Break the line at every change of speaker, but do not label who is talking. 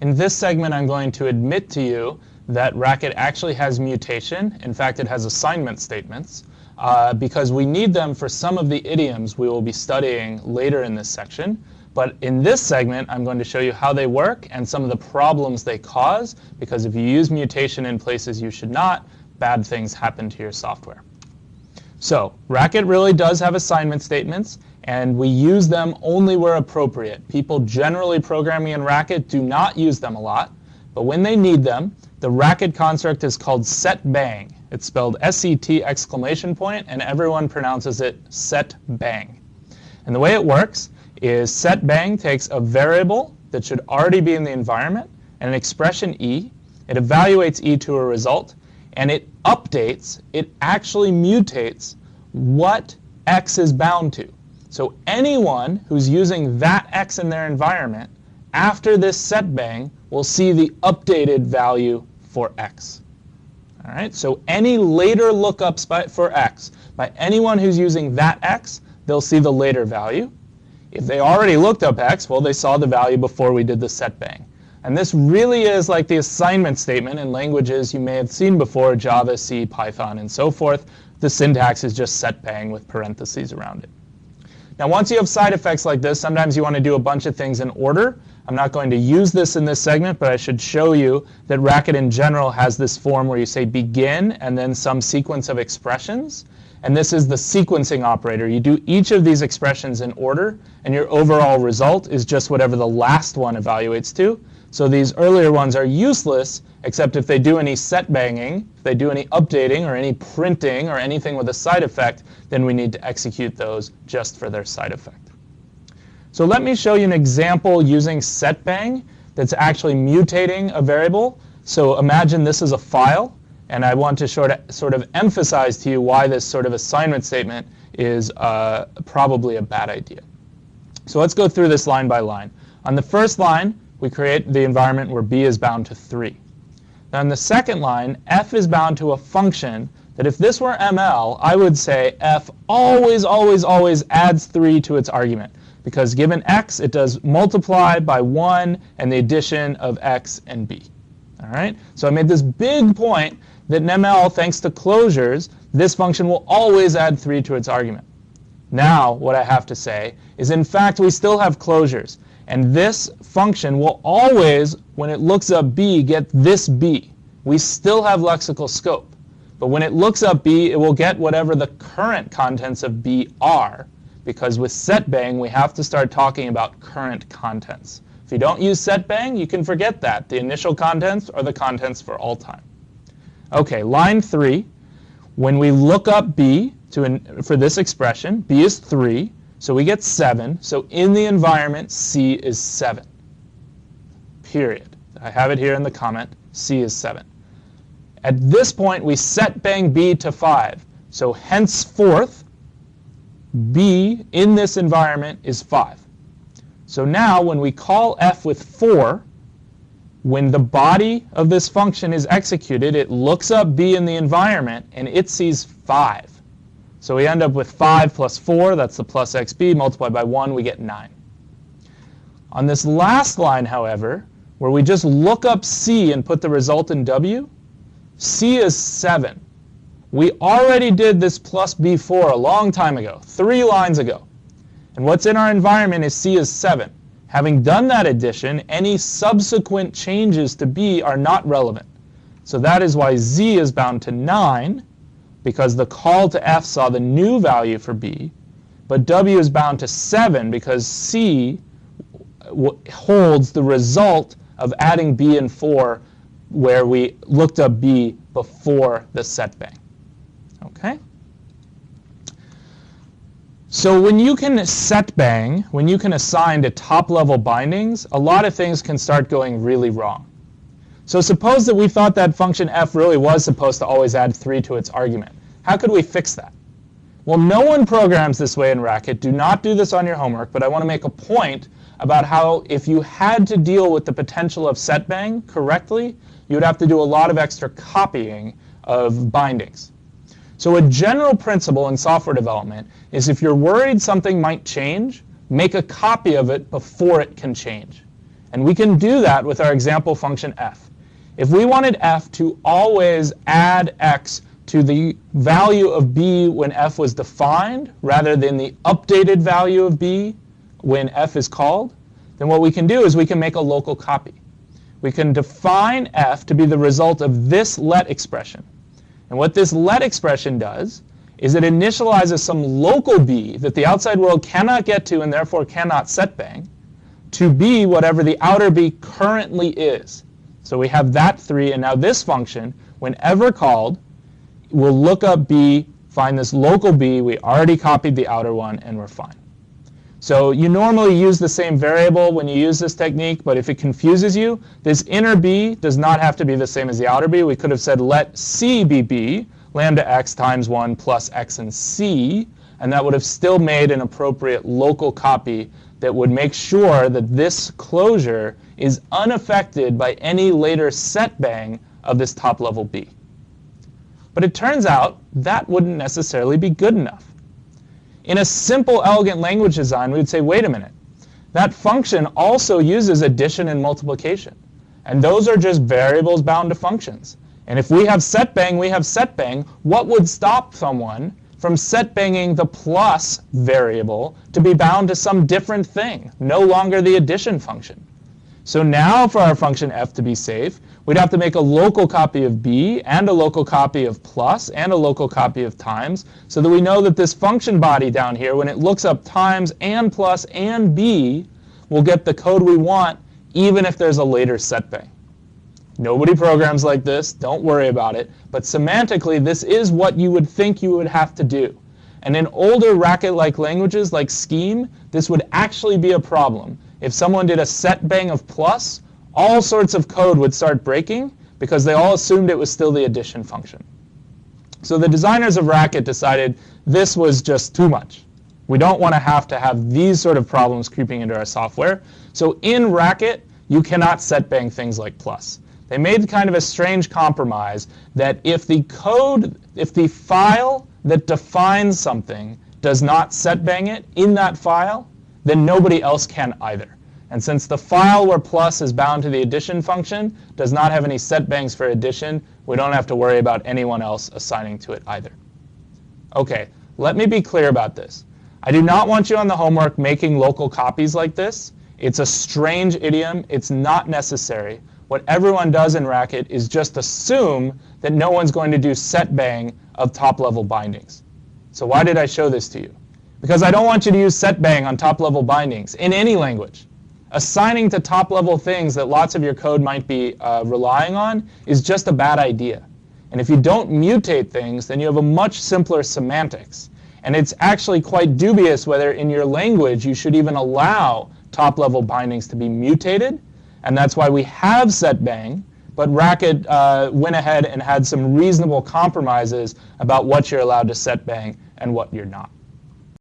In this segment, I'm going to admit to you that Racket actually has mutation. In fact, it has assignment statements because we need them for some of the idioms we will be studying later in this section. But in this segment, I'm going to show you how they work and some of the problems they cause, because if you use mutation in places you should not, bad things happen to your software. So Racket really does have assignment statements, and we use them only where appropriate. People generally programming in Racket do not use them a lot, but when they need them, the Racket construct is called setBang. It's spelled S-E-T exclamation point, and everyone pronounces it setBang. And the way it works is setBang takes a variable that should already be in the environment and an expression E. It evaluates E to a result, and it updates, it actually mutates what X is bound to. So anyone who's using that X in their environment, after this setBang, will see the updated value for X. All right, so any later lookups for X by anyone who's using that X, they'll see the later value. If they already looked up X, well, they saw the value before we did the setBang. And this really is like the assignment statement in languages you may have seen before, Java, C, Python, and so forth. The syntax is just setBang with parentheses around it. Now, once you have side effects like this, sometimes you want to do a bunch of things in order. I'm not going to use this in this segment, but I should show you that Racket in general has this form where you say begin and then some sequence of expressions. And this is the sequencing operator. You do each of these expressions in order, and your overall result is just whatever the last one evaluates to. So these earlier ones are useless, except if they do any setbanging, if they do any updating or any printing or anything with a side effect, then we need to execute those just for their side effect. So let me show you an example using setbang that's actually mutating a variable. So imagine this is a file, and I want to sort of emphasize to you why this sort of assignment statement is probably a bad idea. So let's go through this line by line. On the first line, we create the environment where b is bound to 3. Now in the second line, f is bound to a function that if this were ML, I would say f always, always, always adds 3 to its argument. Because given x, it does multiply by 1 and the addition of x and b. All right? So I made this big point that in ML, thanks to closures, this function will always add 3 to its argument. Now, what I have to say is, in fact, we still have closures. And this function will always, when it looks up b, get this b. We still have lexical scope. But when it looks up b, it will get whatever the current contents of b are. Because with setbang, we have to start talking about current contents. If you don't use setbang, you can forget that. The initial contents are the contents for all time. OK, line 3. When we look up b for this expression, b is 3. So we get 7. So in the environment, C is 7. Period. I have it here in the comment. C is 7. At this point, we set bang B to 5. So henceforth, B in this environment is 5. So now when we call f with 4, when the body of this function is executed, it looks up B in the environment, and it sees 5. So we end up with 5 plus 4, that's the plus xb, multiplied by 1, we get 9. On this last line, however, where we just look up C and put the result in W, C is 7. We already did this plus b4 a long time ago, 3 lines ago. And what's in our environment is C is 7. Having done that addition, any subsequent changes to B are not relevant. So that is why Z is bound to 9. Because the call to f saw the new value for b, but w is bound to 7 because c holds the result of adding b and 4 where we looked up b before the setbang. Okay? So when you can setbang, when you can assign to top-level bindings, a lot of things can start going really wrong. So suppose that we thought that function f really was supposed to always add 3 to its argument. How could we fix that? Well, no one programs this way in Racket. Do not do this on your homework, but I want to make a point about how if you had to deal with the potential of setbang correctly, you would have to do a lot of extra copying of bindings. So a general principle in software development is if you're worried something might change, make a copy of it before it can change. And we can do that with our example function f. If we wanted f to always add x to the value of b when f was defined, rather than the updated value of b when f is called, then what we can do is we can make a local copy. We can define f to be the result of this let expression. And what this let expression does is it initializes some local b that the outside world cannot get to and therefore cannot set bang to be whatever the outer b currently is. So we have that 3, and now this function, whenever called, will look up b, find this local b, we already copied the outer one, and we're fine. So you normally use the same variable when you use this technique, but if it confuses you, this inner b does not have to be the same as the outer b. We could have said let c be b, lambda x times 1 plus x and c, and that would have still made an appropriate local copy that would make sure that this closure is unaffected by any later set bang of this top level b. But it turns out that wouldn't necessarily be good enough. In a simple, elegant language design, we would say, wait a minute, that function also uses addition and multiplication. And those are just variables bound to functions. And if we have set bang, we have set bang. What would stop someone from set banging the plus variable to be bound to some different thing, no longer the addition function? So now for our function f to be safe, we'd have to make a local copy of b and a local copy of plus and a local copy of times so that we know that this function body down here, when it looks up times and plus and b, will get the code we want even if there's a later set bang. Nobody programs like this, don't worry about it, but semantically this is what you would think you would have to do. And in older racket-like languages like Scheme, this would actually be a problem. If someone did a set bang of plus, all sorts of code would start breaking because they all assumed it was still the addition function. So the designers of Racket decided this was just too much. We don't want to have these sort of problems creeping into our software. So in Racket, you cannot set bang things like plus. They made kind of a strange compromise that if the file that defines something does not set bang it in that file, then nobody else can either. And since the file where plus is bound to the addition function does not have any set bangs for addition, we don't have to worry about anyone else assigning to it either. Okay, let me be clear about this. I do not want you on the homework making local copies like this. It's a strange idiom. It's not necessary. What everyone does in Racket is just assume that no one's going to do set bang of top-level bindings. So why did I show this to you? Because I don't want you to use set bang on top-level bindings in any language. Assigning to top-level things that lots of your code might be relying on is just a bad idea. And if you don't mutate things, then you have a much simpler semantics. And it's actually quite dubious whether in your language you should even allow top-level bindings to be mutated. And that's why we have set bang, but Racket went ahead and had some reasonable compromises about what you're allowed to set bang and what you're not.